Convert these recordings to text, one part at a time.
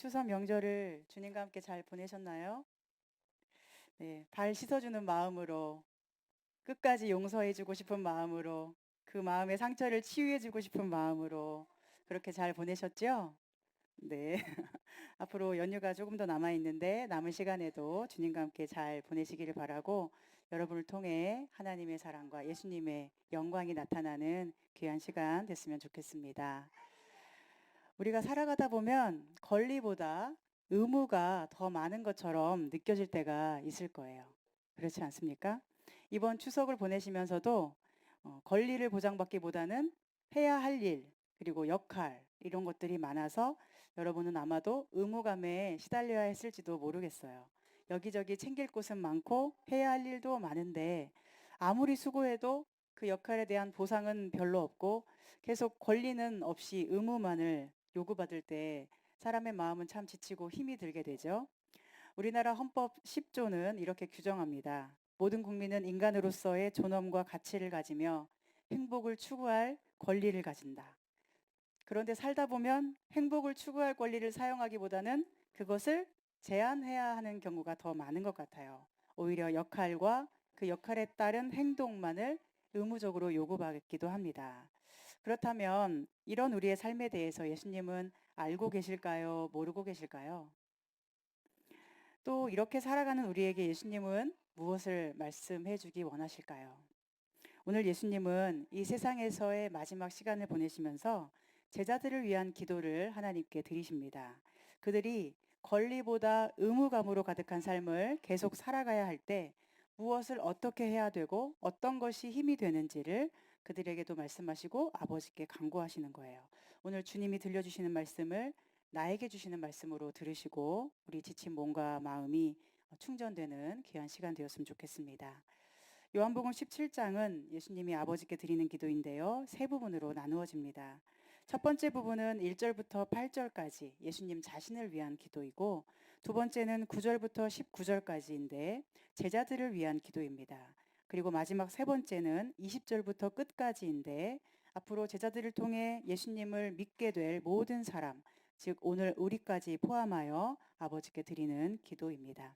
추석 명절을 주님과 함께 잘 보내셨나요? 네, 발 씻어주는 마음으로, 끝까지 용서해주고 싶은 마음으로, 그 마음의 상처를 치유해주고 싶은 마음으로 그렇게 잘 보내셨죠? 네. 앞으로 연휴가 조금 더 남아있는데 남은 시간에도 주님과 함께 잘 보내시기를 바라고 여러분을 통해 하나님의 사랑과 예수님의 영광이 나타나는 귀한 시간 됐으면 좋겠습니다. 우리가 살아가다 보면 권리보다 의무가 더 많은 것처럼 느껴질 때가 있을 거예요. 그렇지 않습니까? 이번 추석을 보내시면서도 권리를 보장받기보다는 해야 할 일, 그리고 역할, 이런 것들이 많아서 여러분은 아마도 의무감에 시달려야 했을지도 모르겠어요. 여기저기 챙길 곳은 많고 해야 할 일도 많은데 아무리 수고해도 그 역할에 대한 보상은 별로 없고 계속 권리는 없이 의무만을 요구받을 때 사람의 마음은 참 지치고 힘이 들게 되죠. 우리나라 헌법 10조는 이렇게 규정합니다. 모든 국민은 인간으로서의 존엄과 가치를 가지며 행복을 추구할 권리를 가진다. 그런데 살다 보면 행복을 추구할 권리를 사용하기보다는 그것을 제한해야 하는 경우가 더 많은 것 같아요. 오히려 역할과 그 역할에 따른 행동만을 의무적으로 요구받기도 합니다. 그렇다면 이런 우리의 삶에 대해서 예수님은 알고 계실까요? 모르고 계실까요? 또 이렇게 살아가는 우리에게 예수님은 무엇을 말씀해 주기 원하실까요? 오늘 예수님은 이 세상에서의 마지막 시간을 보내시면서 제자들을 위한 기도를 하나님께 드리십니다. 그들이 권리보다 의무감으로 가득한 삶을 계속 살아가야 할 때 무엇을 어떻게 해야 되고 어떤 것이 힘이 되는지를 그들에게도 말씀하시고 아버지께 간구하시는 거예요. 오늘 주님이 들려주시는 말씀을 나에게 주시는 말씀으로 들으시고 우리 지친 몸과 마음이 충전되는 귀한 시간 되었으면 좋겠습니다. 요한복음 17장은 예수님이 아버지께 드리는 기도인데요. 세 부분으로 나누어집니다. 첫 번째 부분은 1절부터 8절까지 예수님 자신을 위한 기도이고, 두 번째는 9절부터 19절까지인데 제자들을 위한 기도입니다. 그리고 마지막 세 번째는 20절부터 끝까지인데 앞으로 제자들을 통해 예수님을 믿게 될 모든 사람, 즉 오늘 우리까지 포함하여 아버지께 드리는 기도입니다.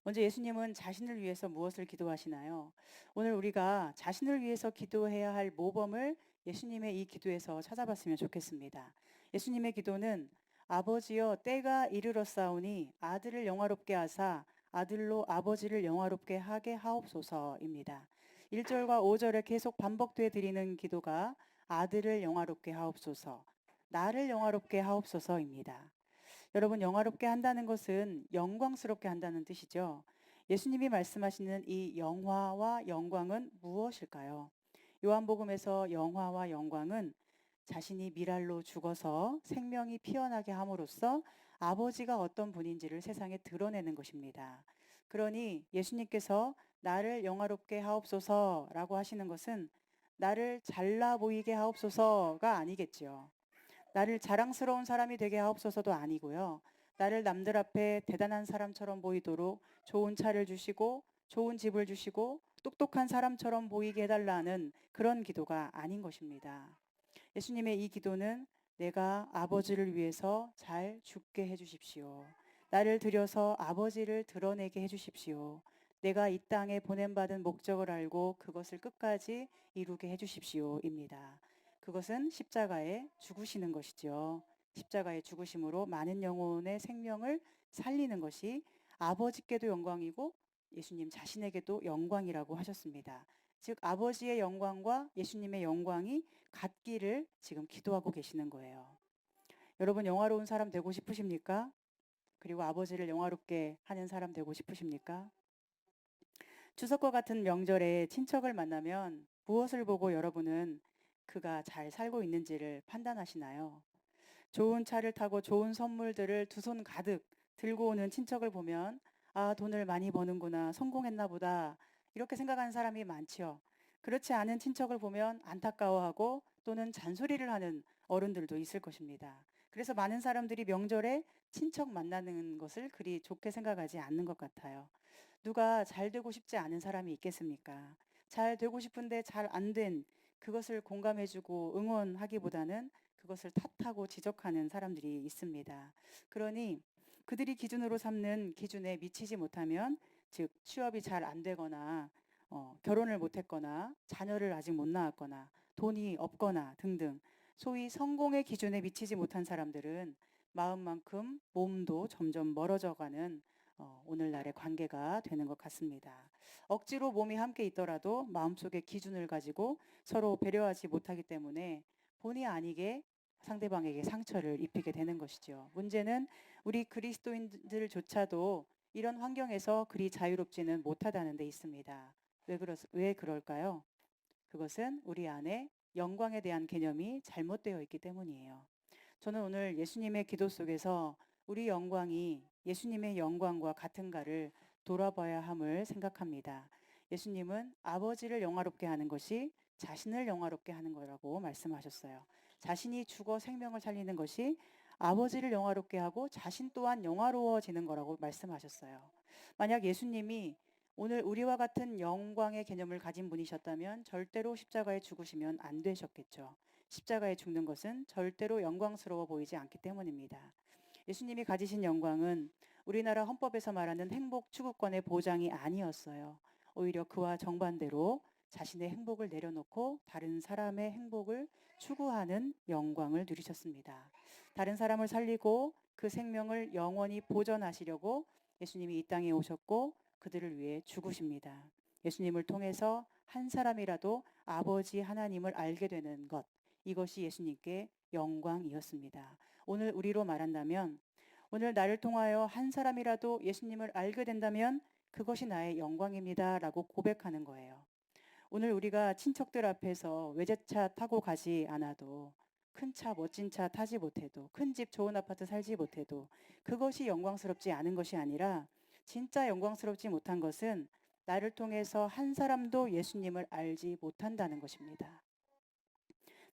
먼저 예수님은 자신을 위해서 무엇을 기도하시나요? 오늘 우리가 자신을 위해서 기도해야 할 모범을 예수님의 이 기도에서 찾아봤으면 좋겠습니다. 예수님의 기도는 아버지여 때가 이르렀사오니 아들을 영화롭게 하사 아들로 아버지를 영화롭게 하게 하옵소서입니다. 1절과 5절에 계속 반복돼 드리는 기도가 아들을 영화롭게 하옵소서, 나를 영화롭게 하옵소서입니다. 여러분, 영화롭게 한다는 것은 영광스럽게 한다는 뜻이죠. 예수님이 말씀하시는 이 영화와 영광은 무엇일까요? 요한복음에서 영화와 영광은 자신이 미랄로 죽어서 생명이 피어나게 함으로써 아버지가 어떤 분인지를 세상에 드러내는 것입니다. 그러니 예수님께서 나를 영화롭게 하옵소서라고 하시는 것은 나를 잘나 보이게 하옵소서가 아니겠죠. 나를 자랑스러운 사람이 되게 하옵소서도 아니고요. 나를 남들 앞에 대단한 사람처럼 보이도록 좋은 차를 주시고 좋은 집을 주시고 똑똑한 사람처럼 보이게 해달라는 그런 기도가 아닌 것입니다. 예수님의 이 기도는 내가 아버지를 위해서 잘 죽게 해주십시오. 나를 들여서 아버지를 드러내게 해주십시오. 내가 이 땅에 보냄받은 목적을 알고 그것을 끝까지 이루게 해주십시오입니다. 그것은 십자가에 죽으시는 것이죠. 십자가의 죽으심으로 많은 영혼의 생명을 살리는 것이 아버지께도 영광이고 예수님 자신에게도 영광이라고 하셨습니다. 즉 아버지의 영광과 예수님의 영광이 같기를 지금 기도하고 계시는 거예요. 여러분, 영화로운 사람 되고 싶으십니까? 그리고 아버지를 영화롭게 하는 사람 되고 싶으십니까? 추석과 같은 명절에 친척을 만나면 무엇을 보고 여러분은 그가 잘 살고 있는지를 판단하시나요? 좋은 차를 타고 좋은 선물들을 두 손 가득 들고 오는 친척을 보면 아, 돈을 많이 버는구나, 성공했나 보다, 이렇게 생각하는 사람이 많죠. 그렇지 않은 친척을 보면 안타까워하고 또는 잔소리를 하는 어른들도 있을 것입니다. 그래서 많은 사람들이 명절에 친척 만나는 것을 그리 좋게 생각하지 않는 것 같아요. 누가 잘 되고 싶지 않은 사람이 있겠습니까? 잘 되고 싶은데 잘 안 된 그것을 공감해주고 응원하기보다는 그것을 탓하고 지적하는 사람들이 있습니다. 그러니 그들이 기준으로 삼는 기준에 미치지 못하면, 즉 취업이 잘 안 되거나 결혼을 못했거나 자녀를 아직 못 낳았거나 돈이 없거나 등등 소위 성공의 기준에 미치지 못한 사람들은 마음만큼 몸도 점점 멀어져가는 오늘날의 관계가 되는 것 같습니다. 억지로 몸이 함께 있더라도 마음속에 기준을 가지고 서로 배려하지 못하기 때문에 본의 아니게 상대방에게 상처를 입히게 되는 것이죠. 문제는 우리 그리스도인들조차도 이런 환경에서 그리 자유롭지는 못하다는 데 있습니다. 왜 그럴까요? 그것은 우리 안에 영광에 대한 개념이 잘못되어 있기 때문이에요. 저는 오늘 예수님의 기도 속에서 우리 영광이 예수님의 영광과 같은가를 돌아봐야 함을 생각합니다. 예수님은 아버지를 영화롭게 하는 것이 자신을 영화롭게 하는 거라고 말씀하셨어요. 자신이 죽어 생명을 살리는 것이 아버지를 영화롭게 하고 자신 또한 영화로워지는 거라고 말씀하셨어요. 만약 예수님이 오늘 우리와 같은 영광의 개념을 가진 분이셨다면 절대로 십자가에 죽으시면 안 되셨겠죠. 십자가에 죽는 것은 절대로 영광스러워 보이지 않기 때문입니다. 예수님이 가지신 영광은 우리나라 헌법에서 말하는 행복 추구권의 보장이 아니었어요. 오히려 그와 정반대로 자신의 행복을 내려놓고 다른 사람의 행복을 추구하는 영광을 누리셨습니다. 다른 사람을 살리고 그 생명을 영원히 보존하시려고 예수님이 이 땅에 오셨고 그들을 위해 죽으십니다. 예수님을 통해서 한 사람이라도 아버지 하나님을 알게 되는 것, 이것이 예수님께 영광이었습니다. 오늘 우리로 말한다면, 오늘 나를 통하여 한 사람이라도 예수님을 알게 된다면 그것이 나의 영광입니다 라고 고백하는 거예요. 오늘 우리가 친척들 앞에서 외제차 타고 가지 않아도, 큰 차 멋진 차 타지 못해도, 큰 집 좋은 아파트 살지 못해도 그것이 영광스럽지 않은 것이 아니라, 진짜 영광스럽지 못한 것은 나를 통해서 한 사람도 예수님을 알지 못한다는 것입니다.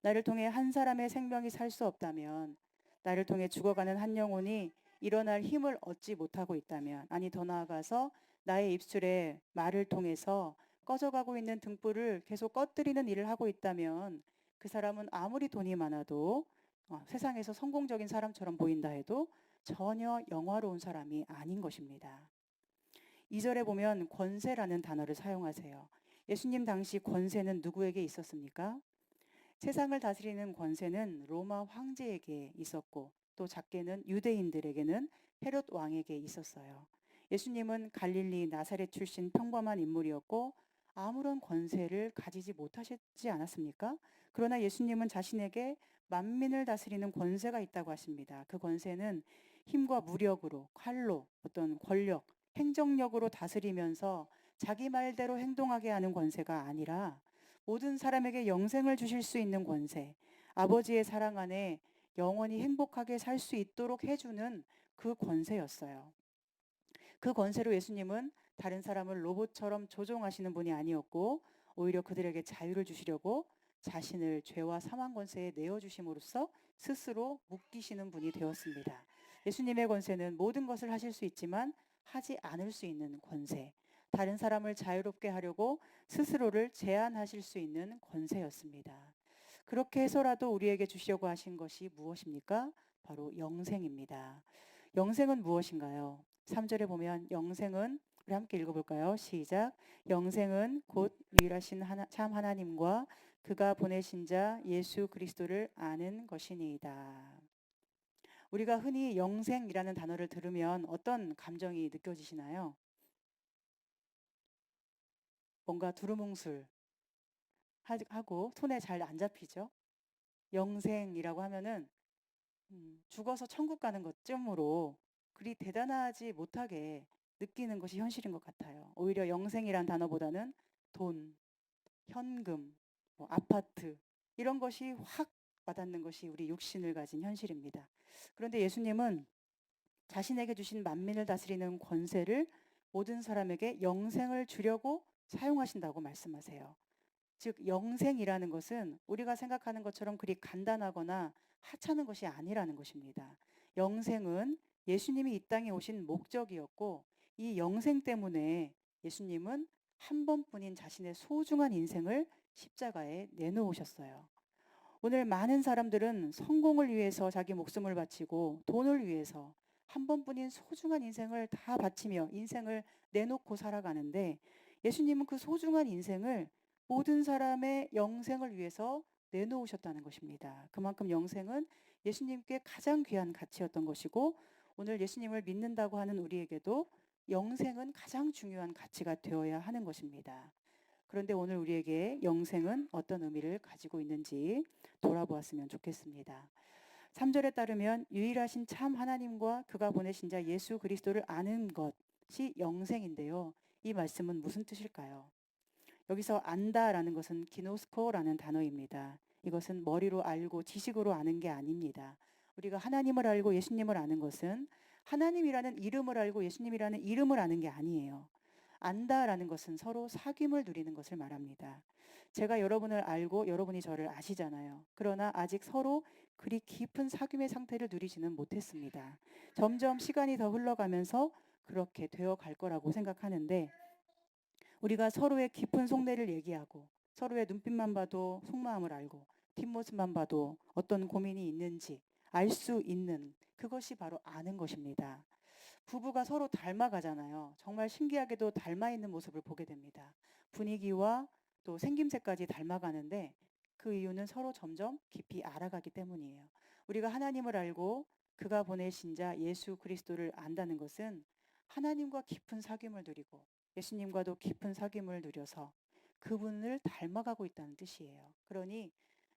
나를 통해 한 사람의 생명이 살 수 없다면, 나를 통해 죽어가는 한 영혼이 일어날 힘을 얻지 못하고 있다면, 아니 더 나아가서 나의 입술에 말을 통해서 꺼져가고 있는 등불을 계속 꺼뜨리는 일을 하고 있다면, 그 사람은 아무리 돈이 많아도 세상에서 성공적인 사람처럼 보인다 해도 전혀 영화로운 사람이 아닌 것입니다. 2절에 보면 권세라는 단어를 사용하세요. 예수님 당시 권세는 누구에게 있었습니까? 세상을 다스리는 권세는 로마 황제에게 있었고, 또 작게는 유대인들에게는 헤롯 왕에게 있었어요. 예수님은 갈릴리 나사렛 출신 평범한 인물이었고 아무런 권세를 가지지 못하시지 않았습니까? 그러나 예수님은 자신에게 만민을 다스리는 권세가 있다고 하십니다. 그 권세는 힘과 무력으로, 칼로, 어떤 권력, 행정력으로 다스리면서 자기 말대로 행동하게 하는 권세가 아니라, 모든 사람에게 영생을 주실 수 있는 권세, 아버지의 사랑 안에 영원히 행복하게 살 수 있도록 해주는 그 권세였어요. 그 권세로 예수님은 다른 사람을 로봇처럼 조종하시는 분이 아니었고, 오히려 그들에게 자유를 주시려고 자신을 죄와 사망 권세에 내어주심으로써 스스로 묶이시는 분이 되었습니다. 예수님의 권세는 모든 것을 하실 수 있지만 하지 않을 수 있는 권세, 다른 사람을 자유롭게 하려고 스스로를 제한하실 수 있는 권세였습니다. 그렇게 해서라도 우리에게 주시려고 하신 것이 무엇입니까? 바로 영생입니다. 영생은 무엇인가요? 3절에 보면 영생은, 우리 함께 읽어볼까요? 시작. 영생은 곧 유일하신 참 하나님과 그가 보내신 자 예수 그리스도를 아는 것이니이다. 우리가 흔히 영생이라는 단어를 들으면 어떤 감정이 느껴지시나요? 뭔가 두루뭉술 하고 손에 잘 안 잡히죠? 영생이라고 하면은 죽어서 천국 가는 것쯤으로 그리 대단하지 못하게 느끼는 것이 현실인 것 같아요. 오히려 영생이란 단어보다는 돈, 현금, 아파트 이런 것이 확 와닿는 것이 우리 육신을 가진 현실입니다. 그런데 예수님은 자신에게 주신 만민을 다스리는 권세를 모든 사람에게 영생을 주려고 사용하신다고 말씀하세요. 즉 영생이라는 것은 우리가 생각하는 것처럼 그리 간단하거나 하찮은 것이 아니라는 것입니다. 영생은 예수님이 이 땅에 오신 목적이었고, 이 영생 때문에 예수님은 한 번뿐인 자신의 소중한 인생을 십자가에 내놓으셨어요. 오늘 많은 사람들은 성공을 위해서 자기 목숨을 바치고 돈을 위해서 한 번뿐인 소중한 인생을 다 바치며 인생을 내놓고 살아가는데, 예수님은 그 소중한 인생을 모든 사람의 영생을 위해서 내놓으셨다는 것입니다. 그만큼 영생은 예수님께 가장 귀한 가치였던 것이고, 오늘 예수님을 믿는다고 하는 우리에게도 영생은 가장 중요한 가치가 되어야 하는 것입니다. 그런데 오늘 우리에게 영생은 어떤 의미를 가지고 있는지 돌아보았으면 좋겠습니다. 3절에 따르면 유일하신 참 하나님과 그가 보내신 자 예수 그리스도를 아는 것이 영생인데요. 이 말씀은 무슨 뜻일까요? 여기서 안다라는 것은 기노스코라는 단어입니다. 이것은 머리로 알고 지식으로 아는 게 아닙니다. 우리가 하나님을 알고 예수님을 아는 것은 하나님이라는 이름을 알고 예수님이라는 이름을 아는 게 아니에요. 안다라는 것은 서로 사귐을 누리는 것을 말합니다. 제가 여러분을 알고 여러분이 저를 아시잖아요. 그러나 아직 서로 그리 깊은 사귐의 상태를 누리지는 못했습니다. 점점 시간이 더 흘러가면서 그렇게 되어 갈 거라고 생각하는데, 우리가 서로의 깊은 속내를 얘기하고 서로의 눈빛만 봐도 속마음을 알고 뒷모습만 봐도 어떤 고민이 있는지 알 수 있는, 그것이 바로 아는 것입니다. 부부가 서로 닮아가잖아요. 정말 신기하게도 닮아 있는 모습을 보게 됩니다. 분위기와 또 생김새까지 닮아가는데, 그 이유는 서로 점점 깊이 알아가기 때문이에요. 우리가 하나님을 알고 그가 보내신 자 예수 그리스도를 안다는 것은 하나님과 깊은 사귐을 누리고 예수님과도 깊은 사귐을 누려서 그분을 닮아가고 있다는 뜻이에요. 그러니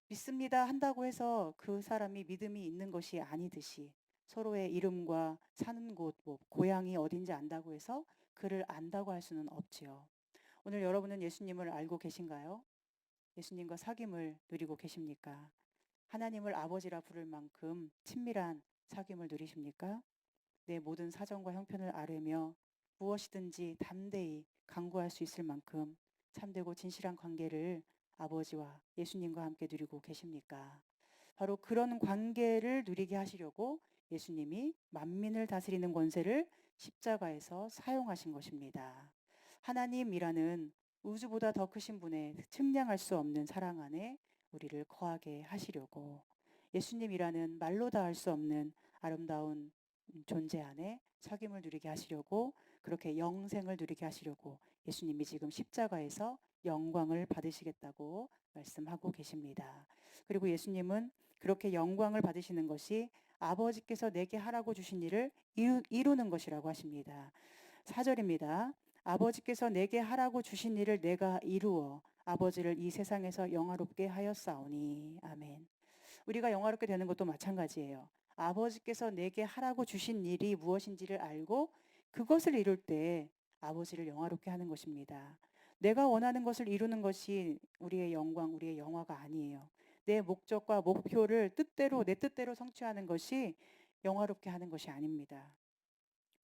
믿습니다 한다고 해서 그 사람이 믿음이 있는 것이 아니듯이, 서로의 이름과 사는 곳, 고향이 어딘지 안다고 해서 그를 안다고 할 수는 없지요. 오늘 여러분은 예수님을 알고 계신가요? 예수님과 사귐을 누리고 계십니까? 하나님을 아버지라 부를 만큼 친밀한 사귐을 누리십니까? 내 모든 사정과 형편을 아뢰며 무엇이든지 담대히 강구할 수 있을 만큼 참되고 진실한 관계를 아버지와 예수님과 함께 누리고 계십니까? 바로 그런 관계를 누리게 하시려고 예수님이 만민을 다스리는 권세를 십자가에서 사용하신 것입니다. 하나님이라는 우주보다 더 크신 분의 측량할 수 없는 사랑 안에 우리를 거하게 하시려고, 예수님이라는 말로 다 할 수 없는 아름다운 존재 안에 사귐을 누리게 하시려고, 그렇게 영생을 누리게 하시려고 예수님이 지금 십자가에서 영광을 받으시겠다고 말씀하고 계십니다. 그리고 예수님은 그렇게 영광을 받으시는 것이 아버지께서 내게 하라고 주신 일을 이루는 것이라고 하십니다. 4절입니다. 아버지께서 내게 하라고 주신 일을 내가 이루어 아버지를 이 세상에서 영화롭게 하였사오니. 아멘. 우리가 영화롭게 되는 것도 마찬가지예요. 아버지께서 내게 하라고 주신 일이 무엇인지를 알고 그것을 이룰 때 아버지를 영화롭게 하는 것입니다. 내가 원하는 것을 이루는 것이 우리의 영광, 우리의 영화가 아니에요. 내 목적과 목표를 내 뜻대로 성취하는 것이 영화롭게 하는 것이 아닙니다.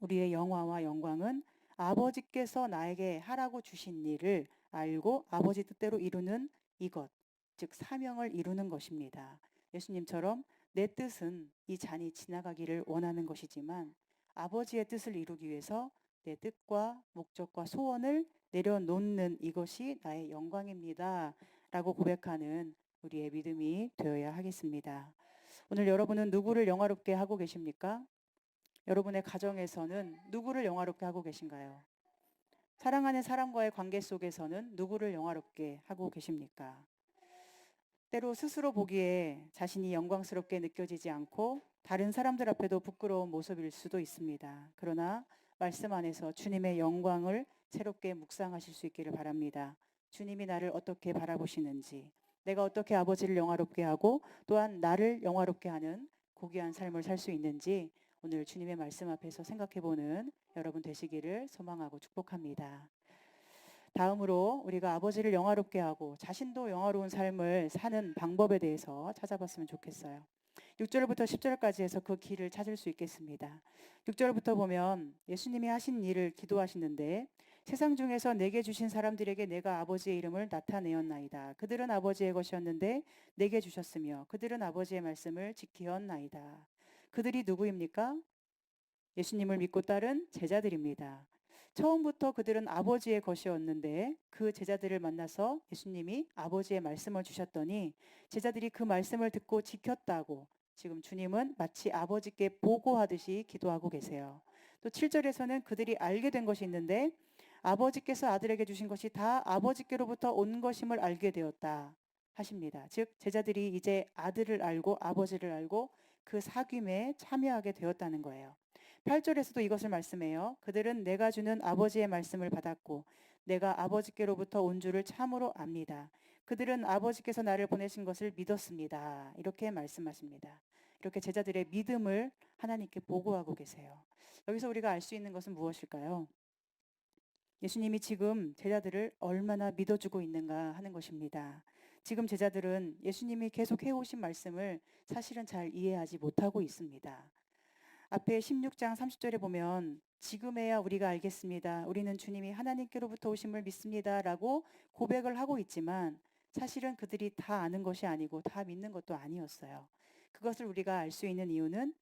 우리의 영화와 영광은 아버지께서 나에게 하라고 주신 일을 알고 아버지 뜻대로 이루는 이것, 즉 사명을 이루는 것입니다. 예수님처럼 내 뜻은 이 잔이 지나가기를 원하는 것이지만 아버지의 뜻을 이루기 위해서 내 뜻과 목적과 소원을 내려놓는 이것이 나의 영광입니다 라고 고백하는 우리의 믿음이 되어야 하겠습니다. 오늘 여러분은 누구를 영화롭게 하고 계십니까? 여러분의 가정에서는 누구를 영화롭게 하고 계신가요? 사랑하는 사람과의 관계 속에서는 누구를 영화롭게 하고 계십니까? 때로 스스로 보기에 자신이 영광스럽게 느껴지지 않고 다른 사람들 앞에도 부끄러운 모습일 수도 있습니다. 그러나 말씀 안에서 주님의 영광을 새롭게 묵상하실 수 있기를 바랍니다. 주님이 나를 어떻게 바라보시는지, 내가 어떻게 아버지를 영화롭게 하고 또한 나를 영화롭게 하는 고귀한 삶을 살 수 있는지 오늘 주님의 말씀 앞에서 생각해보는 여러분 되시기를 소망하고 축복합니다. 다음으로 우리가 아버지를 영화롭게 하고 자신도 영화로운 삶을 사는 방법에 대해서 찾아봤으면 좋겠어요. 6절부터 10절까지 해서 그 길을 찾을 수 있겠습니다. 6절부터 보면 예수님이 하신 일을 기도하시는데, 세상 중에서 내게 주신 사람들에게 내가 아버지의 이름을 나타내었나이다. 그들은 아버지의 것이었는데 내게 주셨으며 그들은 아버지의 말씀을 지키었나이다. 그들이 누구입니까? 예수님을 믿고 따른 제자들입니다. 처음부터 그들은 아버지의 것이었는데 그 제자들을 만나서 예수님이 아버지의 말씀을 주셨더니 제자들이 그 말씀을 듣고 지켰다고 지금 주님은 마치 아버지께 보고하듯이 기도하고 계세요. 또 7절에서는 그들이 알게 된 것이 있는데 아버지께서 아들에게 주신 것이 다 아버지께로부터 온 것임을 알게 되었다 하십니다. 즉 제자들이 이제 아들을 알고 아버지를 알고 그 사귐에 참여하게 되었다는 거예요. 8절에서도 이것을 말씀해요. 그들은 내가 주는 아버지의 말씀을 받았고 내가 아버지께로부터 온 줄을 참으로 압니다. 그들은 아버지께서 나를 보내신 것을 믿었습니다. 이렇게 말씀하십니다. 이렇게 제자들의 믿음을 하나님께 보고하고 계세요. 여기서 우리가 알 수 있는 것은 무엇일까요? 예수님이 지금 제자들을 얼마나 믿어주고 있는가 하는 것입니다. 지금 제자들은 예수님이 계속 해오신 말씀을 사실은 잘 이해하지 못하고 있습니다. 앞에 16장 30절에 보면 지금에야 우리가 알겠습니다. 우리는 주님이 하나님께로부터 오심을 믿습니다. 라고 고백을 하고 있지만 사실은 그들이 다 아는 것이 아니고 다 믿는 것도 아니었어요. 그것을 우리가 알 수 있는 이유는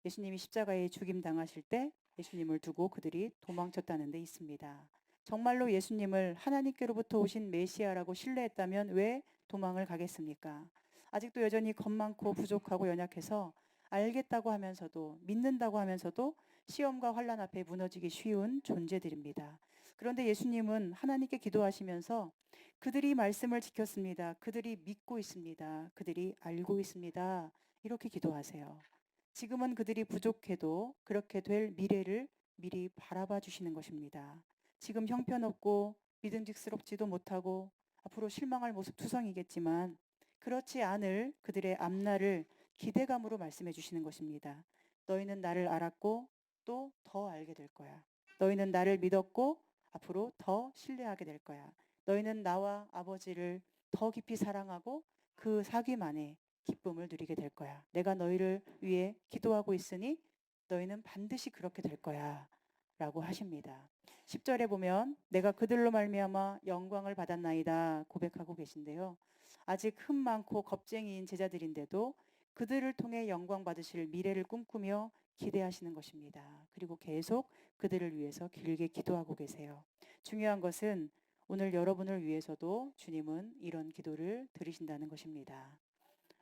예수님이 십자가에 죽임당하실 때 예수님을 두고 그들이 도망쳤다는 데 있습니다. 정말로 예수님을 하나님께로부터 오신 메시아라고 신뢰했다면 왜 도망을 가겠습니까? 아직도 여전히 겁 많고 부족하고 연약해서 알겠다고 하면서도 믿는다고 하면서도 시험과 환난 앞에 무너지기 쉬운 존재들입니다. 그런데 예수님은 하나님께 기도하시면서 그들이 말씀을 지켰습니다. 그들이 믿고 있습니다. 그들이 알고 있습니다. 이렇게 기도하세요. 지금은 그들이 부족해도 그렇게 될 미래를 미리 바라봐 주시는 것입니다. 지금 형편없고 믿음직스럽지도 못하고 앞으로 실망할 모습 투성이겠지만 그렇지 않을 그들의 앞날을 기대감으로 말씀해 주시는 것입니다. 너희는 나를 알았고 또 더 알게 될 거야. 너희는 나를 믿었고 앞으로 더 신뢰하게 될 거야. 너희는 나와 아버지를 더 깊이 사랑하고 그 사귐 안에 기쁨을 누리게 될 거야. 내가 너희를 위해 기도하고 있으니 너희는 반드시 그렇게 될 거야. 라고 하십니다. 10절에 보면 내가 그들로 말미암아 영광을 받았나이다 고백하고 계신데요. 아직 흠 많고 겁쟁이인 제자들인데도 그들을 통해 영광 받으실 미래를 꿈꾸며 기대하시는 것입니다. 그리고 계속 그들을 위해서 길게 기도하고 계세요. 중요한 것은 오늘 여러분을 위해서도 주님은 이런 기도를 들으신다는 것입니다.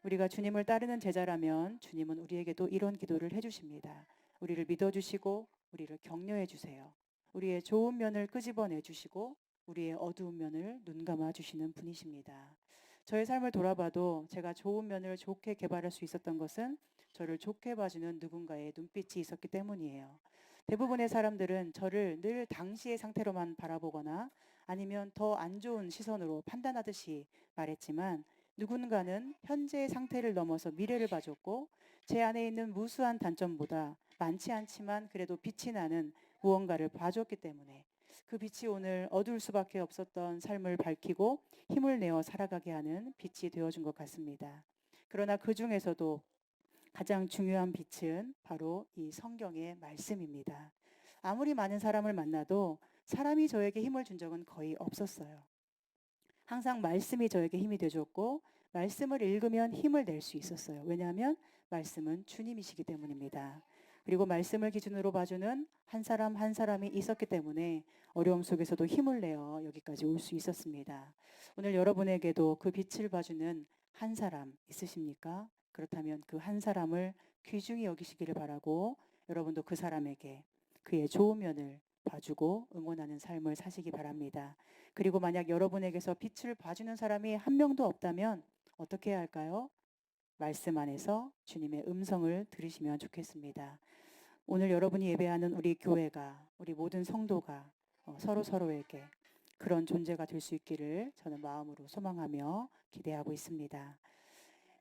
우리가 주님을 따르는 제자라면 주님은 우리에게도 이런 기도를 해주십니다. 우리를 믿어주시고 우리를 격려해 주세요. 우리의 좋은 면을 끄집어내 주시고 우리의 어두운 면을 눈감아 주시는 분이십니다. 저의 삶을 돌아봐도 제가 좋은 면을 좋게 개발할 수 있었던 것은 저를 좋게 봐주는 누군가의 눈빛이 있었기 때문이에요. 대부분의 사람들은 저를 늘 당시의 상태로만 바라보거나 아니면 더 안 좋은 시선으로 판단하듯이 말했지만 누군가는 현재의 상태를 넘어서 미래를 봐줬고 제 안에 있는 무수한 단점보다 많지 않지만 그래도 빛이 나는 무언가를 봐줬기 때문에 그 빛이 오늘 어두울 수밖에 없었던 삶을 밝히고 힘을 내어 살아가게 하는 빛이 되어준 것 같습니다. 그러나 그 중에서도 가장 중요한 빛은 바로 이 성경의 말씀입니다. 아무리 많은 사람을 만나도 사람이 저에게 힘을 준 적은 거의 없었어요. 항상 말씀이 저에게 힘이 되어줬고 말씀을 읽으면 힘을 낼 수 있었어요. 왜냐하면 말씀은 주님이시기 때문입니다. 그리고 말씀을 기준으로 봐주는 한 사람 한 사람이 있었기 때문에 어려움 속에서도 힘을 내어 여기까지 올 수 있었습니다. 오늘 여러분에게도 그 빛을 봐주는 한 사람 있으십니까? 그렇다면 그 한 사람을 귀중히 여기시기를 바라고 여러분도 그 사람에게 그의 좋은 면을 봐주고 응원하는 삶을 사시기 바랍니다. 그리고 만약 여러분에게서 빛을 봐주는 사람이 한 명도 없다면 어떻게 해야 할까요? 말씀 안에서 주님의 음성을 들으시면 좋겠습니다. 오늘 여러분이 예배하는 우리 교회가 우리 모든 성도가 서로에게 그런 존재가 될 수 있기를 저는 마음으로 소망하며 기대하고 있습니다.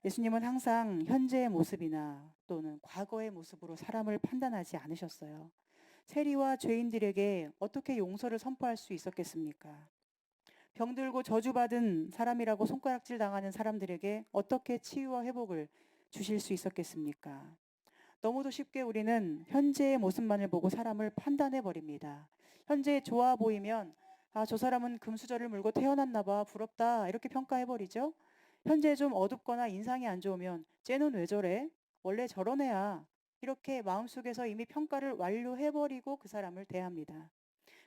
예수님은 항상 현재의 모습이나 또는 과거의 모습으로 사람을 판단하지 않으셨어요. 세리와 죄인들에게 어떻게 용서를 선포할 수 있었겠습니까? 병들고 저주받은 사람이라고 손가락질 당하는 사람들에게 어떻게 치유와 회복을 주실 수 있었겠습니까? 너무도 쉽게 우리는 현재의 모습만을 보고 사람을 판단해 버립니다. 현재 좋아 보이면 저 사람은 금수저를 물고 태어났나 봐. 부럽다. 이렇게 평가해 버리죠. 현재 좀 어둡거나 인상이 안 좋으면 쟤는 왜 저래? 원래 저런 애야. 이렇게 마음속에서 이미 평가를 완료해 버리고 그 사람을 대합니다.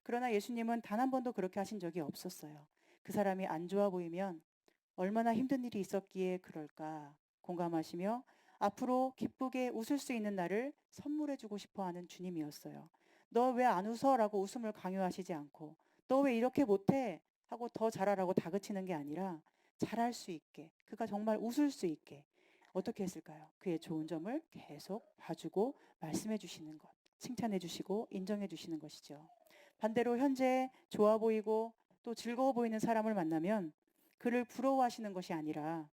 그러나 예수님은 단 한 번도 그렇게 하신 적이 없었어요. 그 사람이 안 좋아 보이면 얼마나 힘든 일이 있었기에 그럴까 공감하시며 앞으로 기쁘게 웃을 수 있는 날을 선물해 주고 싶어 하는 주님이었어요. 너 왜 안 웃어? 라고 웃음을 강요하시지 않고 너 왜 이렇게 못해? 하고 더 잘하라고 다그치는 게 아니라 잘할 수 있게 그가 정말 웃을 수 있게 어떻게 했을까요? 그의 좋은 점을 계속 봐주고 말씀해 주시는 것, 칭찬해 주시고 인정해 주시는 것이죠. 반대로 현재 좋아 보이고 또 즐거워 보이는 사람을 만나면 그를 부러워하시는 것이 아니라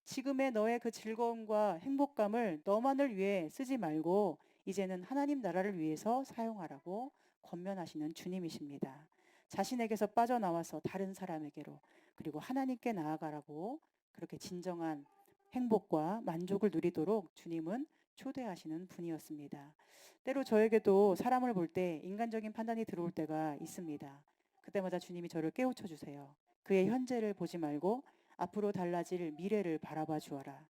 지금의 너의 그 즐거움과 행복감을 너만을 위해 쓰지 말고 이제는 하나님 나라를 위해서 사용하라고 권면하시는 주님이십니다. 자신에게서 빠져나와서 다른 사람에게로 그리고 하나님께 나아가라고 그렇게 진정한 행복과 만족을 누리도록 주님은 초대하시는 분이었습니다. 때로 저에게도 사람을 볼 때 인간적인 판단이 들어올 때가 있습니다. 그때마다 주님이 저를 깨우쳐 주세요. 그의 현재를 보지 말고 앞으로 달라질 미래를 바라봐 주어라.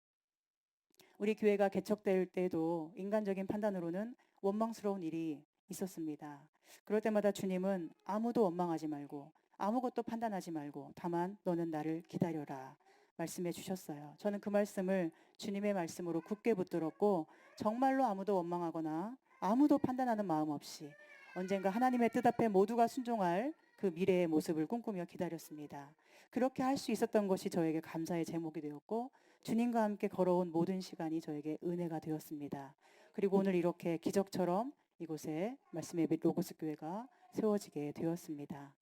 우리 교회가 개척될 때도 인간적인 판단으로는 원망스러운 일이 있었습니다. 그럴 때마다 주님은 아무도 원망하지 말고 아무것도 판단하지 말고 다만 너는 나를 기다려라 말씀해 주셨어요. 저는 그 말씀을 주님의 말씀으로 굳게 붙들었고 정말로 아무도 원망하거나 아무도 판단하는 마음 없이 언젠가 하나님의 뜻 앞에 모두가 순종할 그 미래의 모습을 꿈꾸며 기다렸습니다. 그렇게 할 수 있었던 것이 저에게 감사의 제목이 되었고 주님과 함께 걸어온 모든 시간이 저에게 은혜가 되었습니다. 그리고 오늘 이렇게 기적처럼 이곳에 말씀의 로고스 교회가 세워지게 되었습니다.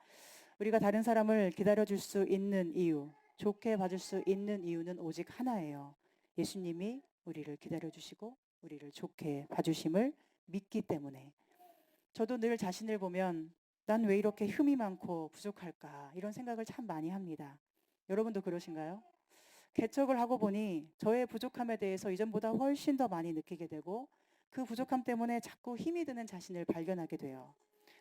우리가 다른 사람을 기다려줄 수 있는 이유, 좋게 봐줄 수 있는 이유는 오직 하나예요. 예수님이 우리를 기다려주시고 우리를 좋게 봐주심을 믿기 때문에. 저도 늘 자신을 보면 난 왜 이렇게 흠이 많고 부족할까 이런 생각을 참 많이 합니다. 여러분도 그러신가요? 개척을 하고 보니 저의 부족함에 대해서 이전보다 훨씬 더 많이 느끼게 되고 그 부족함 때문에 자꾸 힘이 드는 자신을 발견하게 돼요.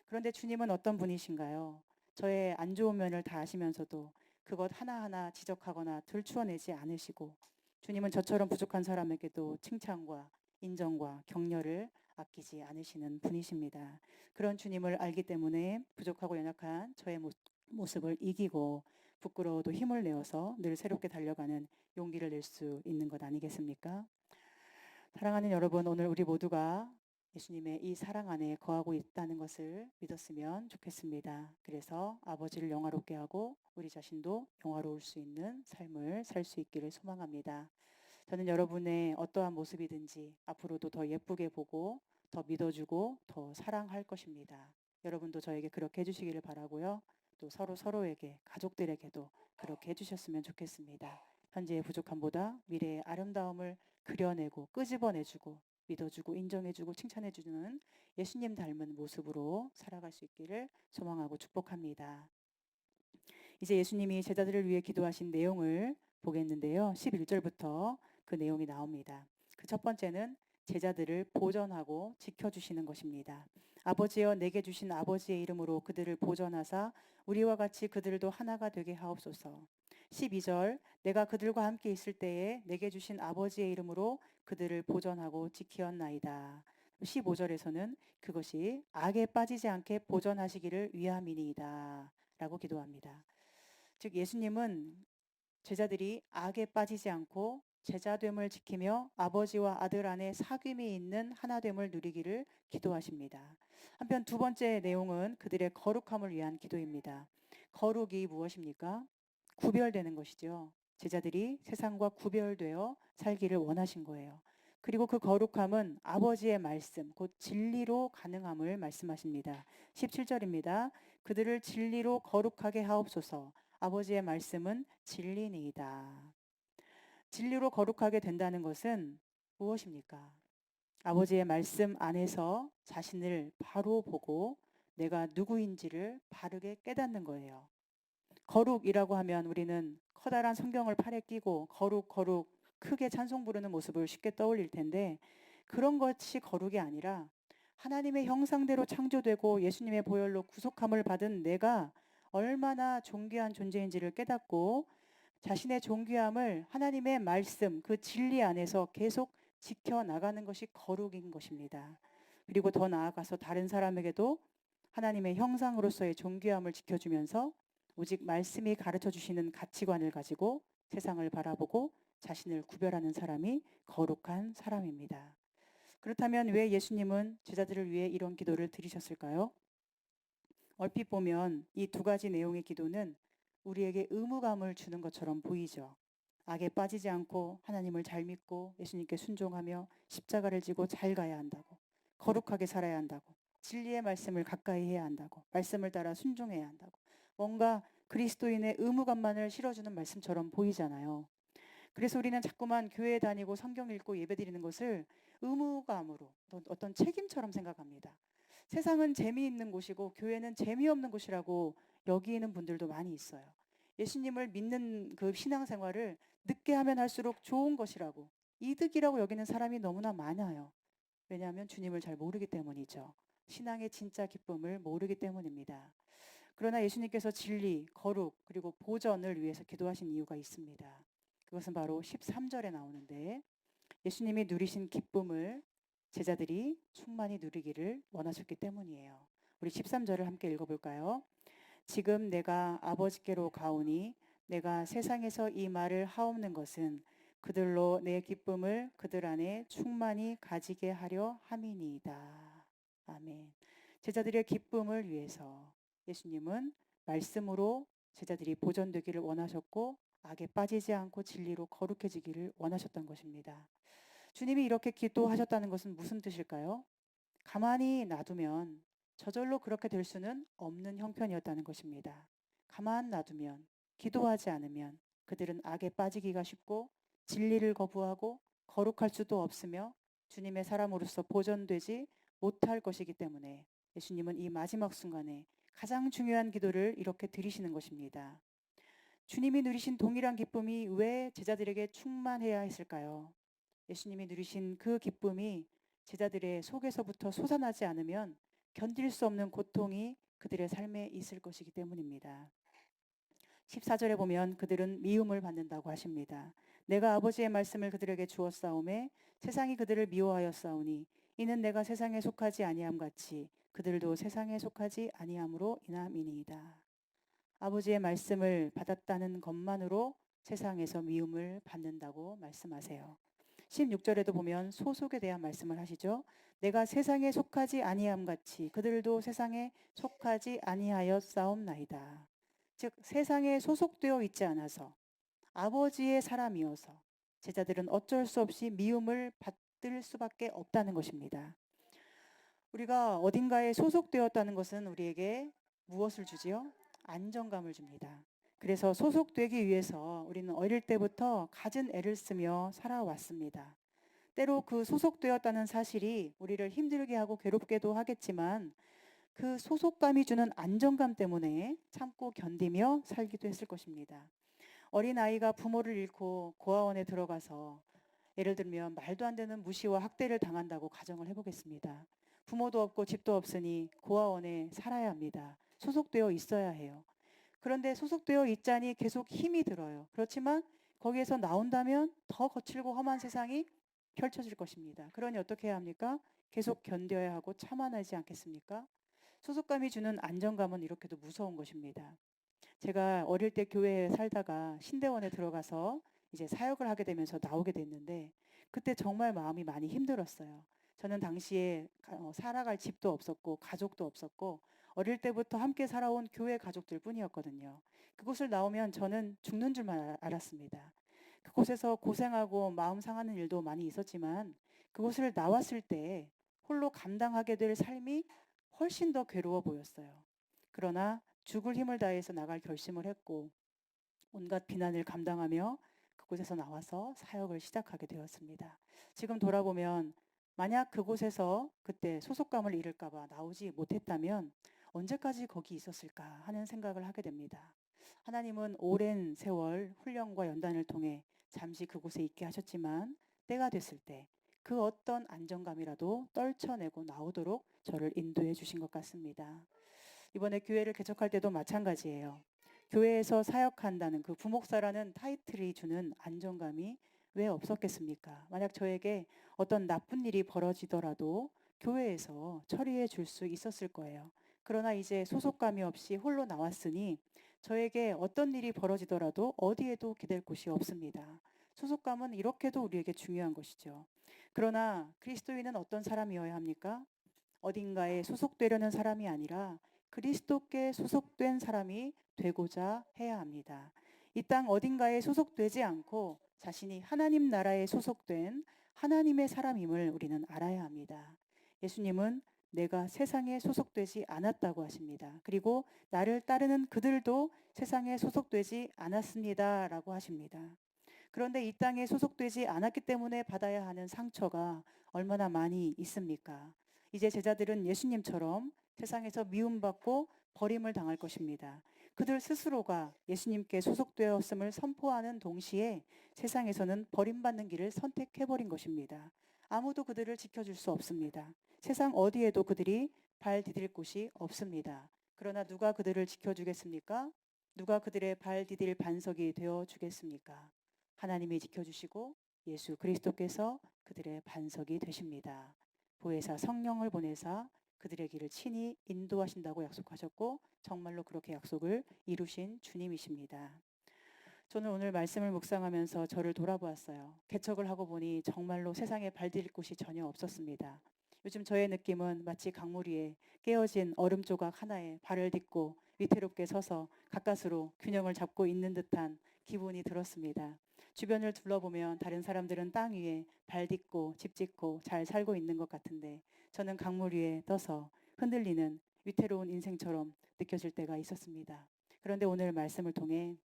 그런데 주님은 어떤 분이신가요? 저의 안 좋은 면을 다 아시면서도 그것 하나하나 지적하거나 들추어내지 않으시고 주님은 저처럼 부족한 사람에게도 칭찬과 인정과 격려를 아끼지 않으시는 분이십니다. 그런 주님을 알기 때문에 부족하고 연약한 저의 모습을 이기고 부끄러워도 힘을 내어서 늘 새롭게 달려가는 용기를 낼 수 있는 것 아니겠습니까? 사랑하는 여러분, 오늘 우리 모두가 예수님의 이 사랑 안에 거하고 있다는 것을 믿었으면 좋겠습니다. 그래서 아버지를 영화롭게 하고 우리 자신도 영화로울 수 있는 삶을 살 수 있기를 소망합니다. 저는 여러분의 어떠한 모습이든지 앞으로도 더 예쁘게 보고 더 믿어주고 더 사랑할 것입니다. 여러분도 저에게 그렇게 해주시기를 바라고요. 또 서로 서로에게 가족들에게도 그렇게 해주셨으면 좋겠습니다. 현재의 부족함보다 미래의 아름다움을 그려내고 끄집어내주고 믿어주고 인정해주고 칭찬해주는 예수님 닮은 모습으로 살아갈 수 있기를 소망하고 축복합니다. 이제 예수님이 제자들을 위해 기도하신 내용을 보겠는데요. 11절부터 그 내용이 나옵니다. 그 첫 번째는 제자들을 보전하고 지켜주시는 것입니다. 아버지여 내게 주신 아버지의 이름으로 그들을 보전하사 우리와 같이 그들도 하나가 되게 하옵소서. 12절 내가 그들과 함께 있을 때에 내게 주신 아버지의 이름으로 그들을 보전하고 지키었나이다. 15절에서는 그것이 악에 빠지지 않게 보전하시기를 위함이니이다 라고 기도합니다. 즉 예수님은 제자들이 악에 빠지지 않고 제자됨을 지키며 아버지와 아들 안에 사귐이 있는 하나됨을 누리기를 기도하십니다. 한편 두 번째 내용은 그들의 거룩함을 위한 기도입니다. 거룩이 무엇입니까? 구별되는 것이죠. 제자들이 세상과 구별되어 살기를 원하신 거예요. 그리고 그 거룩함은 아버지의 말씀, 곧 진리로 가능함을 말씀하십니다. 17절입니다. 그들을 진리로 거룩하게 하옵소서. 아버지의 말씀은 진리니이다. 진리로 거룩하게 된다는 것은 무엇입니까? 아버지의 말씀 안에서 자신을 바로 보고 내가 누구인지를 바르게 깨닫는 거예요. 거룩이라고 하면 우리는 커다란 성경을 팔에 끼고 거룩 거룩 크게 찬송 부르는 모습을 쉽게 떠올릴 텐데 그런 것이 거룩이 아니라 하나님의 형상대로 창조되고 예수님의 보혈로 구속함을 받은 내가 얼마나 존귀한 존재인지를 깨닫고 자신의 존귀함을 하나님의 말씀, 그 진리 안에서 계속 지켜나가는 것이 거룩인 것입니다. 그리고 더 나아가서 다른 사람에게도 하나님의 형상으로서의 존귀함을 지켜주면서 오직 말씀이 가르쳐 주시는 가치관을 가지고 세상을 바라보고 자신을 구별하는 사람이 거룩한 사람입니다. 그렇다면 왜 예수님은 제자들을 위해 이런 기도를 드리셨을까요? 얼핏 보면 이 두 가지 내용의 기도는 우리에게 의무감을 주는 것처럼 보이죠. 악에 빠지지 않고 하나님을 잘 믿고 예수님께 순종하며 십자가를 지고 잘 가야 한다고, 거룩하게 살아야 한다고, 진리의 말씀을 가까이 해야 한다고, 말씀을 따라 순종해야 한다고, 뭔가 그리스도인의 의무감만을 실어주는 말씀처럼 보이잖아요. 그래서 우리는 자꾸만 교회에 다니고 성경 읽고 예배드리는 것을 의무감으로, 어떤 책임처럼 생각합니다. 세상은 재미있는 곳이고 교회는 재미없는 곳이라고 여기는 분들도 많이 있어요. 예수님을 믿는 그 신앙생활을 늦게 하면 할수록 좋은 것이라고, 이득이라고 여기는 사람이 너무나 많아요. 왜냐하면 주님을 잘 모르기 때문이죠. 신앙의 진짜 기쁨을 모르기 때문입니다. 그러나 예수님께서 진리, 거룩, 그리고 보전을 위해서 기도하신 이유가 있습니다. 그것은 바로 13절에 나오는데, 예수님이 누리신 기쁨을 제자들이 충만히 누리기를 원하셨기 때문이에요. 우리 13절을 함께 읽어볼까요? 지금 내가 아버지께로 가오니 내가 세상에서 이 말을 하옵는 것은 그들로 내 기쁨을 그들 안에 충만히 가지게 하려 함이니이다. 아멘. 제자들의 기쁨을 위해서 예수님은 말씀으로 제자들이 보존되기를 원하셨고 악에 빠지지 않고 진리로 거룩해지기를 원하셨던 것입니다. 주님이 이렇게 기도하셨다는 것은 무슨 뜻일까요? 가만히 놔두면 저절로 그렇게 될 수는 없는 형편이었다는 것입니다. 가만 놔두면, 기도하지 않으면 그들은 악에 빠지기가 쉽고 진리를 거부하고 거룩할 수도 없으며 주님의 사람으로서 보존되지 못할 것이기 때문에 예수님은 이 마지막 순간에 가장 중요한 기도를 이렇게 드리시는 것입니다. 주님이 누리신 동일한 기쁨이 왜 제자들에게 충만해야 했을까요? 예수님이 누리신 그 기쁨이 제자들의 속에서부터 솟아나지 않으면 견딜 수 없는 고통이 그들의 삶에 있을 것이기 때문입니다. 14절에 보면 그들은 미움을 받는다고 하십니다. 내가 아버지의 말씀을 그들에게 주었사오매 세상이 그들을 미워하였사오니 이는 내가 세상에 속하지 아니함 같이 그들도 세상에 속하지 아니함으로 인함이니이다. 아버지의 말씀을 받았다는 것만으로 세상에서 미움을 받는다고 말씀하세요. 16절에도 보면 소속에 대한 말씀을 하시죠. 내가 세상에 속하지 아니함 같이 그들도 세상에 속하지 아니하였사옵나이다. 즉 세상에 소속되어 있지 않아서 아버지의 사람이어서 제자들은 어쩔 수 없이 미움을 받을 수밖에 없다는 것입니다. 우리가 어딘가에 소속되었다는 것은 우리에게 무엇을 주지요? 안정감을 줍니다. 그래서 소속되기 위해서 우리는 어릴 때부터 갖은 애를 쓰며 살아왔습니다. 때로 그 소속되었다는 사실이 우리를 힘들게 하고 괴롭게도 하겠지만 그 소속감이 주는 안정감 때문에 참고 견디며 살기도 했을 것입니다. 어린아이가 부모를 잃고 고아원에 들어가서 예를 들면 말도 안 되는 무시와 학대를 당한다고 가정을 해보겠습니다. 부모도 없고 집도 없으니 고아원에 살아야 합니다. 소속되어 있어야 해요. 그런데 소속되어 있자니 계속 힘이 들어요. 그렇지만 거기에서 나온다면 더 거칠고 험한 세상이 펼쳐질 것입니다. 그러니 어떻게 해야 합니까? 계속 견뎌야 하고 참아내지 않겠습니까? 소속감이 주는 안정감은 이렇게도 무서운 것입니다. 제가 어릴 때 교회에 살다가 신대원에 들어가서 이제 사역을 하게 되면서 나오게 됐는데 그때 정말 마음이 많이 힘들었어요. 저는 당시에 살아갈 집도 없었고 가족도 없었고 어릴 때부터 함께 살아온 교회 가족들 뿐이었거든요. 그곳을 나오면 저는 죽는 줄만 알았습니다. 그곳에서 고생하고 마음 상하는 일도 많이 있었지만 그곳을 나왔을 때 홀로 감당하게 될 삶이 훨씬 더 괴로워 보였어요. 그러나 죽을 힘을 다해서 나갈 결심을 했고 온갖 비난을 감당하며 그곳에서 나와서 사역을 시작하게 되었습니다. 지금 돌아보면 만약 그곳에서 그때 소속감을 잃을까 봐 나오지 못했다면 언제까지 거기 있었을까 하는 생각을 하게 됩니다. 하나님은 오랜 세월 훈련과 연단을 통해 잠시 그곳에 있게 하셨지만 때가 됐을 때 그 어떤 안정감이라도 떨쳐내고 나오도록 저를 인도해 주신 것 같습니다. 이번에 교회를 개척할 때도 마찬가지예요. 교회에서 사역한다는 그 부목사라는 타이틀이 주는 안정감이 왜 없었겠습니까? 만약 저에게 어떤 나쁜 일이 벌어지더라도 교회에서 처리해 줄 수 있었을 거예요. 그러나 이제 소속감이 없이 홀로 나왔으니 저에게 어떤 일이 벌어지더라도 어디에도 기댈 곳이 없습니다. 소속감은 이렇게도 우리에게 중요한 것이죠. 그러나 그리스도인은 어떤 사람이어야 합니까? 어딘가에 소속되려는 사람이 아니라 그리스도께 소속된 사람이 되고자 해야 합니다. 이 땅 어딘가에 소속되지 않고 자신이 하나님 나라에 소속된 하나님의 사람임을 우리는 알아야 합니다. 예수님은 내가 세상에 소속되지 않았다고 하십니다. 그리고 나를 따르는 그들도 세상에 소속되지 않았습니다라고 하십니다. 그런데 이 땅에 소속되지 않았기 때문에 받아야 하는 상처가 얼마나 많이 있습니까? 이제 제자들은 예수님처럼 세상에서 미움받고 버림을 당할 것입니다. 그들 스스로가 예수님께 소속되었음을 선포하는 동시에 세상에서는 버림받는 길을 선택해버린 것입니다. 아무도 그들을 지켜줄 수 없습니다. 세상 어디에도 그들이 발 디딜 곳이 없습니다. 그러나 누가 그들을 지켜주겠습니까? 누가 그들의 발 디딜 반석이 되어 주겠습니까? 하나님이 지켜주시고 예수 그리스도께서 그들의 반석이 되십니다. 보혜사 성령을 보내사 그들의 길을 친히 인도하신다고 약속하셨고 정말로 그렇게 약속을 이루신 주님이십니다. 저는 오늘 말씀을 묵상하면서 저를 돌아보았어요. 개척을 하고 보니 정말로 세상에 발디딜 곳이 전혀 없었습니다. 요즘 저의 느낌은 마치 강물 위에 깨어진 얼음 조각 하나에 발을 딛고 위태롭게 서서 가까스로 균형을 잡고 있는 듯한 기분이 들었습니다. 주변을 둘러보면 다른 사람들은 땅 위에 발 딛고 집 짓고 잘 살고 있는 것 같은데 저는 강물 위에 떠서 흔들리는 위태로운 인생처럼 느껴질 때가 있었습니다. 그런데 오늘 말씀을 통해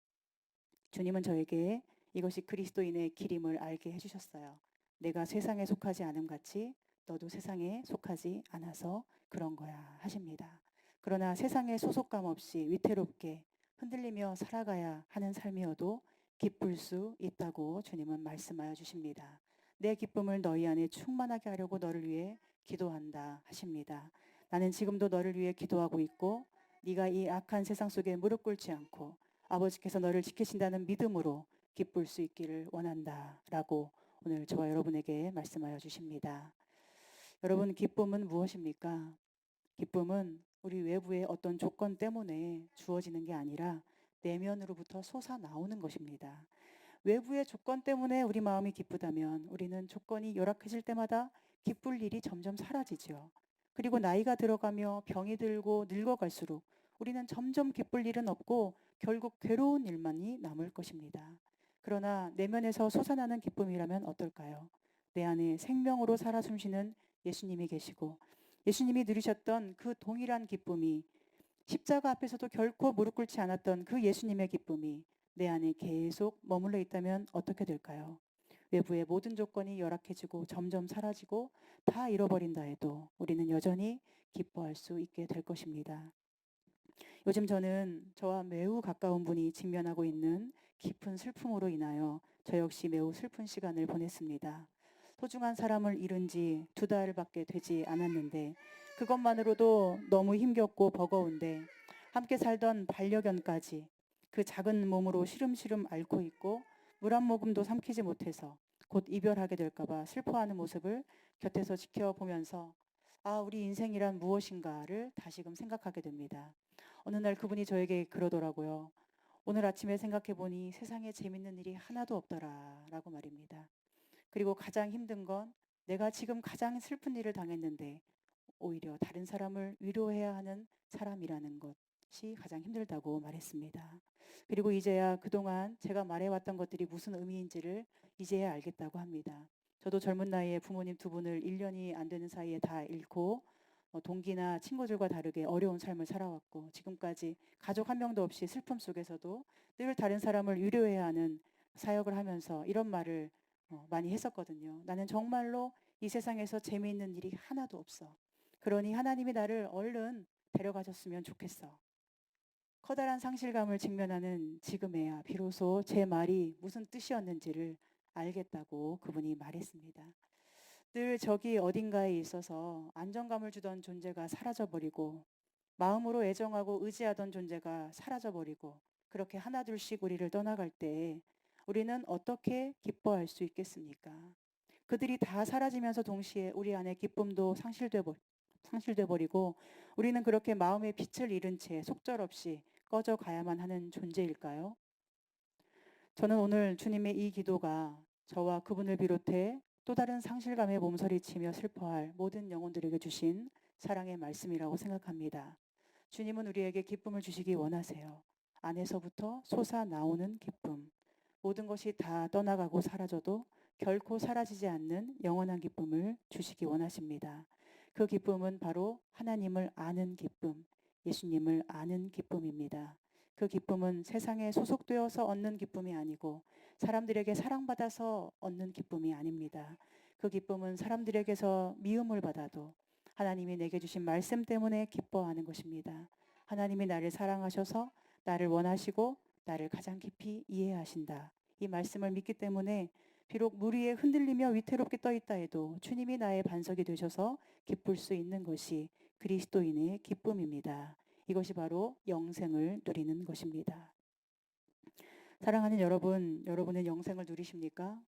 주님은 저에게 이것이 그리스도인의 길임을 알게 해주셨어요. 내가 세상에 속하지 않음 같이 너도 세상에 속하지 않아서 그런 거야 하십니다. 그러나 세상에 소속감 없이 위태롭게 흔들리며 살아가야 하는 삶이어도 기쁠 수 있다고 주님은 말씀하여 주십니다. 내 기쁨을 너희 안에 충만하게 하려고 너를 위해 기도한다 하십니다. 나는 지금도 너를 위해 기도하고 있고 네가 이 악한 세상 속에 무릎 꿇지 않고 아버지께서 너를 지키신다는 믿음으로 기쁠 수 있기를 원한다 라고 오늘 저와 여러분에게 말씀하여 주십니다. 여러분, 기쁨은 무엇입니까? 기쁨은 우리 외부의 어떤 조건 때문에 주어지는 게 아니라 내면으로부터 솟아나오는 것입니다. 외부의 조건 때문에 우리 마음이 기쁘다면 우리는 조건이 열악해질 때마다 기쁠 일이 점점 사라지죠. 그리고 나이가 들어가며 병이 들고 늙어갈수록 우리는 점점 기쁠 일은 없고 결국 괴로운 일만이 남을 것입니다. 그러나 내면에서 솟아나는 기쁨이라면 어떨까요? 내 안에 생명으로 살아 숨쉬는 예수님이 계시고 예수님이 누리셨던 그 동일한 기쁨이 십자가 앞에서도 결코 무릎 꿇지 않았던 그 예수님의 기쁨이 내 안에 계속 머물러 있다면 어떻게 될까요? 외부의 모든 조건이 열악해지고 점점 사라지고 다 잃어버린다 해도 우리는 여전히 기뻐할 수 있게 될 것입니다. 요즘 저는 저와 매우 가까운 분이 직면하고 있는 깊은 슬픔으로 인하여 저 역시 매우 슬픈 시간을 보냈습니다. 소중한 사람을 잃은 지 2달밖에 되지 않았는데 그것만으로도 너무 힘겹고 버거운데 함께 살던 반려견까지 그 작은 몸으로 시름시름 앓고 있고 물 한 모금도 삼키지 못해서 곧 이별하게 될까봐 슬퍼하는 모습을 곁에서 지켜보면서 아, 우리 인생이란 무엇인가를 다시금 생각하게 됩니다. 어느 날 그분이 저에게 그러더라고요. 오늘 아침에 생각해보니 세상에 재밌는 일이 하나도 없더라 라고 말입니다. 그리고 가장 힘든 건 내가 지금 가장 슬픈 일을 당했는데 오히려 다른 사람을 위로해야 하는 사람이라는 것이 가장 힘들다고 말했습니다. 그리고 이제야 그동안 제가 말해왔던 것들이 무슨 의미인지를 이제야 알겠다고 합니다. 저도 젊은 나이에 부모님 2분을 1년이 안 되는 사이에 다 잃고 동기나 친구들과 다르게 어려운 삶을 살아왔고 지금까지 가족 한 명도 없이 슬픔 속에서도 늘 다른 사람을 위로해야 하는 사역을 하면서 이런 말을 많이 했었거든요. 나는 정말로 이 세상에서 재미있는 일이 하나도 없어. 그러니 하나님이 나를 얼른 데려가셨으면 좋겠어. 커다란 상실감을 직면하는 지금에야 비로소 제 말이 무슨 뜻이었는지를 알겠다고 그분이 말했습니다. 늘 저기 어딘가에 있어서 안정감을 주던 존재가 사라져버리고 마음으로 애정하고 의지하던 존재가 사라져버리고 그렇게 하나둘씩 우리를 떠나갈 때 우리는 어떻게 기뻐할 수 있겠습니까? 그들이 다 사라지면서 동시에 우리 안에 기쁨도 상실돼 버리고 우리는 그렇게 마음의 빛을 잃은 채 속절없이 꺼져 가야만 하는 존재일까요? 저는 오늘 주님의 이 기도가 저와 그분을 비롯해 또 다른 상실감에 몸서리치며 슬퍼할 모든 영혼들에게 주신 사랑의 말씀이라고 생각합니다. 주님은 우리에게 기쁨을 주시기 원하세요. 안에서부터 솟아나오는 기쁨. 모든 것이 다 떠나가고 사라져도 결코 사라지지 않는 영원한 기쁨을 주시기 원하십니다. 그 기쁨은 바로 하나님을 아는 기쁨, 예수님을 아는 기쁨입니다. 그 기쁨은 세상에 소속되어서 얻는 기쁨이 아니고 사람들에게 사랑받아서 얻는 기쁨이 아닙니다. 그 기쁨은 사람들에게서 미움을 받아도 하나님이 내게 주신 말씀 때문에 기뻐하는 것입니다. 하나님이 나를 사랑하셔서 나를 원하시고 나를 가장 깊이 이해하신다. 이 말씀을 믿기 때문에 비록 물 위에 흔들리며 위태롭게 떠 있다 해도 주님이 나의 반석이 되셔서 기쁠 수 있는 것이 그리스도인의 기쁨입니다. 이것이 바로 영생을 누리는 것입니다. 사랑하는 여러분, 여러분은 영생을 누리십니까?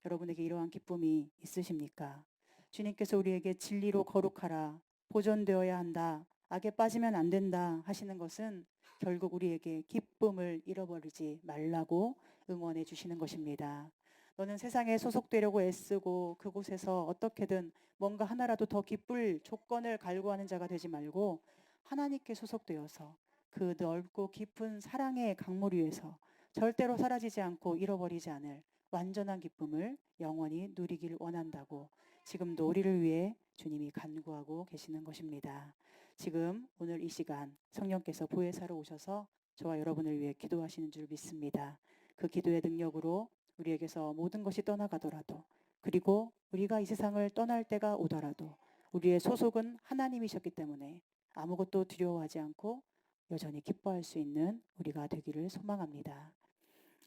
여러분에게 이러한 기쁨이 있으십니까? 주님께서 우리에게 진리로 거룩하라, 보존되어야 한다, 악에 빠지면 안 된다 하시는 것은 결국 우리에게 기쁨을 잃어버리지 말라고 응원해 주시는 것입니다. 너는 세상에 소속되려고 애쓰고 그곳에서 어떻게든 뭔가 하나라도 더 기쁠 조건을 갈구하는 자가 되지 말고 하나님께 소속되어서 그 넓고 깊은 사랑의 강물 위에서 절대로 사라지지 않고 잃어버리지 않을 완전한 기쁨을 영원히 누리길 원한다고 지금도 우리를 위해 주님이 간구하고 계시는 것입니다. 지금 오늘 이 시간 성령께서 보혜사로 오셔서 저와 여러분을 위해 기도하시는 줄 믿습니다. 그 기도의 능력으로 우리에게서 모든 것이 떠나가더라도 그리고 우리가 이 세상을 떠날 때가 오더라도 우리의 소속은 하나님이셨기 때문에 아무것도 두려워하지 않고 여전히 기뻐할 수 있는 우리가 되기를 소망합니다.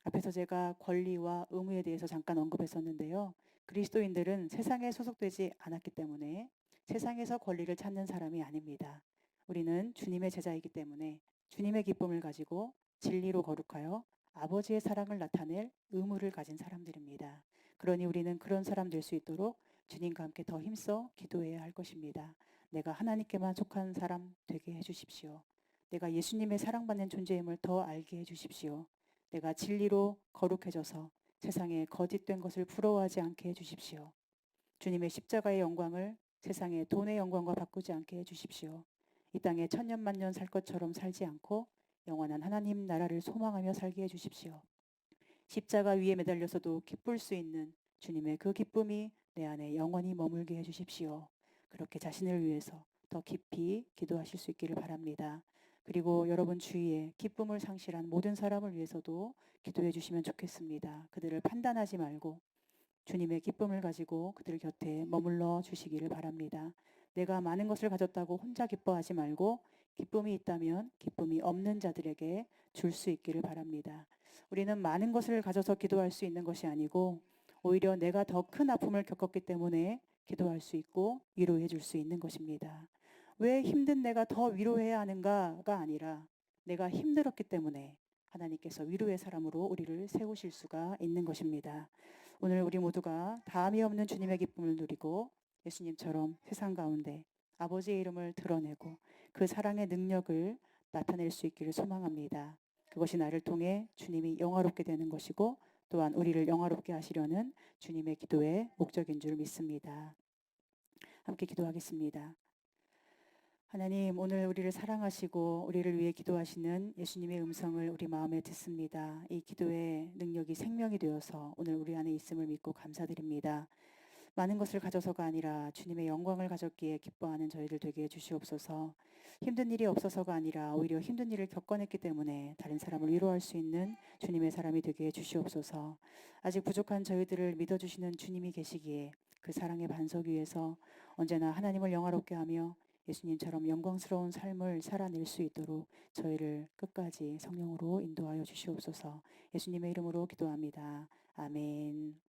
앞에서 제가 권리와 의무에 대해서 잠깐 언급했었는데요. 그리스도인들은 세상에 소속되지 않았기 때문에 세상에서 권리를 찾는 사람이 아닙니다. 우리는 주님의 제자이기 때문에 주님의 기쁨을 가지고 진리로 거룩하여 아버지의 사랑을 나타낼 의무를 가진 사람들입니다. 그러니 우리는 그런 사람 될 수 있도록 주님과 함께 더 힘써 기도해야 할 것입니다. 내가 하나님께만 속한 사람 되게 해주십시오. 내가 예수님의 사랑받는 존재임을 더 알게 해주십시오. 내가 진리로 거룩해져서 세상에 거짓된 것을 부러워하지 않게 해주십시오. 주님의 십자가의 영광을 세상의 돈의 영광과 바꾸지 않게 해주십시오. 이 땅에 천년만년 살 것처럼 살지 않고 영원한 하나님 나라를 소망하며 살게 해주십시오. 십자가 위에 매달려서도 기쁠 수 있는 주님의 그 기쁨이 내 안에 영원히 머물게 해주십시오. 그렇게 자신을 위해서 더 깊이 기도하실 수 있기를 바랍니다. 그리고 여러분 주위에 기쁨을 상실한 모든 사람을 위해서도 기도해 주시면 좋겠습니다. 그들을 판단하지 말고 주님의 기쁨을 가지고 그들 곁에 머물러 주시기를 바랍니다. 내가 많은 것을 가졌다고 혼자 기뻐하지 말고 기쁨이 있다면 기쁨이 없는 자들에게 줄 수 있기를 바랍니다. 우리는 많은 것을 가져서 기도할 수 있는 것이 아니고 오히려 내가 더 큰 아픔을 겪었기 때문에 기도할 수 있고 위로해 줄 수 있는 것입니다. 왜 힘든 내가 더 위로해야 하는가가 아니라 내가 힘들었기 때문에 하나님께서 위로의 사람으로 우리를 세우실 수가 있는 것입니다. 오늘 우리 모두가 다함이 없는 주님의 기쁨을 누리고 예수님처럼 세상 가운데 아버지의 이름을 드러내고 그 사랑의 능력을 나타낼 수 있기를 소망합니다. 그것이 나를 통해 주님이 영화롭게 되는 것이고 또한 우리를 영화롭게 하시려는 주님의 기도의 목적인 줄 믿습니다. 함께 기도하겠습니다. 하나님, 오늘 우리를 사랑하시고 우리를 위해 기도하시는 예수님의 음성을 우리 마음에 듣습니다. 이 기도의 능력이 생명이 되어서 오늘 우리 안에 있음을 믿고 감사드립니다. 많은 것을 가져서가 아니라 주님의 영광을 가졌기에 기뻐하는 저희들 되게 해주시옵소서. 힘든 일이 없어서가 아니라 오히려 힘든 일을 겪어냈기 때문에 다른 사람을 위로할 수 있는 주님의 사람이 되게 해주시옵소서. 아직 부족한 저희들을 믿어주시는 주님이 계시기에 그 사랑의 반석 위에서 언제나 하나님을 영화롭게 하며 예수님처럼 영광스러운 삶을 살아낼 수 있도록 저희를 끝까지 성령으로 인도하여 주시옵소서. 예수님의 이름으로 기도합니다. 아멘.